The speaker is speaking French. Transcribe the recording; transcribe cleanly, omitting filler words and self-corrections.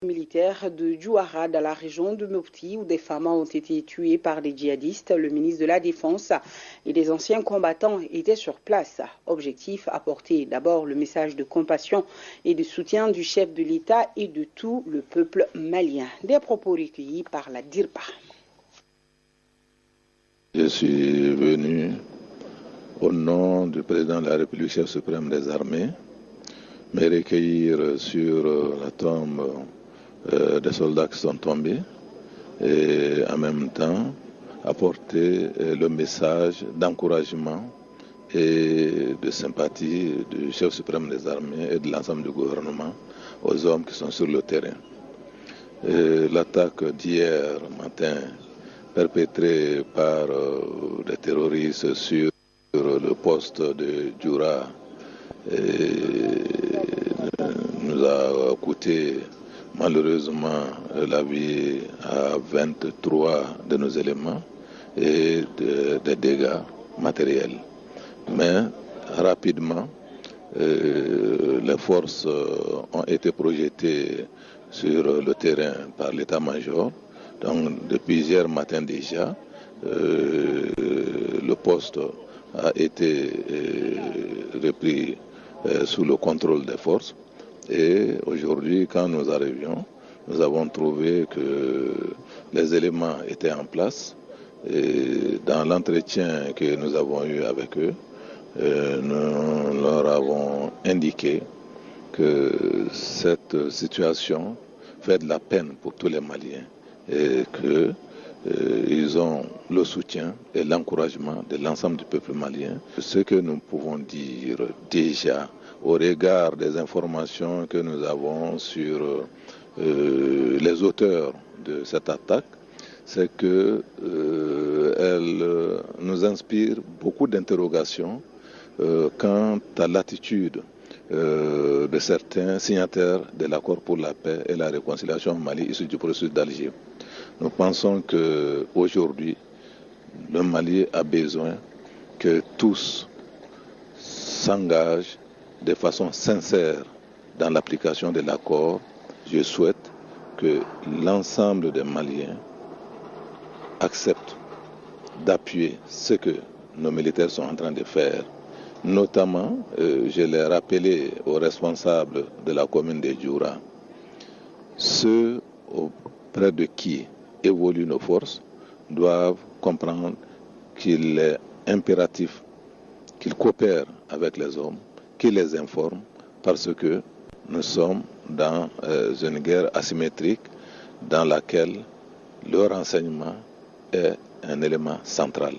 Militaire de Djouara dans la région de Mopti où des femmes ont été tuées par des djihadistes. Le ministre de la Défense et des anciens combattants étaient sur place. Objectif, apporter d'abord le message de compassion et de soutien du chef de l'État et de tout le peuple malien. Des propos recueillis par la DIRPA. Je suis venu au nom du président de la République, chef suprême des armées, me recueillir sur la tombe des soldats qui sont tombés et en même temps apporter le message d'encouragement et de sympathie du chef suprême des armées et de l'ensemble du gouvernement aux hommes qui sont sur le terrain. L'attaque d'hier matin perpétrée par des terroristes sur le poste de Djoura nous a coûté malheureusement la vie à 23 de nos éléments et des dégâts matériels. Mais rapidement, les forces ont été projetées sur le terrain par l'état-major. Donc depuis hier matin déjà, le poste a été repris sous le contrôle des forces. Et aujourd'hui, quand nous arrivions, nous avons trouvé que les éléments étaient en place. Et dans l'entretien que nous avons eu avec eux, nous leur avons indiqué que cette situation fait de la peine pour tous les Maliens et qu'ils ont le soutien et l'encouragement de l'ensemble du peuple malien. Ce que nous pouvons dire déjà au regard des informations que nous avons sur les auteurs de cette attaque, c'est qu'elle nous inspire beaucoup d'interrogations quant à l'attitude de certains signataires de l'accord pour la paix et la réconciliation au Mali issu du processus d'Alger. Nous pensons qu'aujourd'hui, le Mali a besoin que tous s'engagent de façon sincère dans l'application de l'accord. Je souhaite que l'ensemble des Maliens acceptent d'appuyer ce que nos militaires sont en train de faire. Notamment, je l'ai rappelé aux responsables de la commune de Djoura, ceux auprès de qui évoluent nos forces doivent comprendre qu'il est impératif qu'ils coopèrent avec les hommes, qu'ils les informent, parce que nous sommes dans une guerre asymétrique dans laquelle le renseignement est un élément central.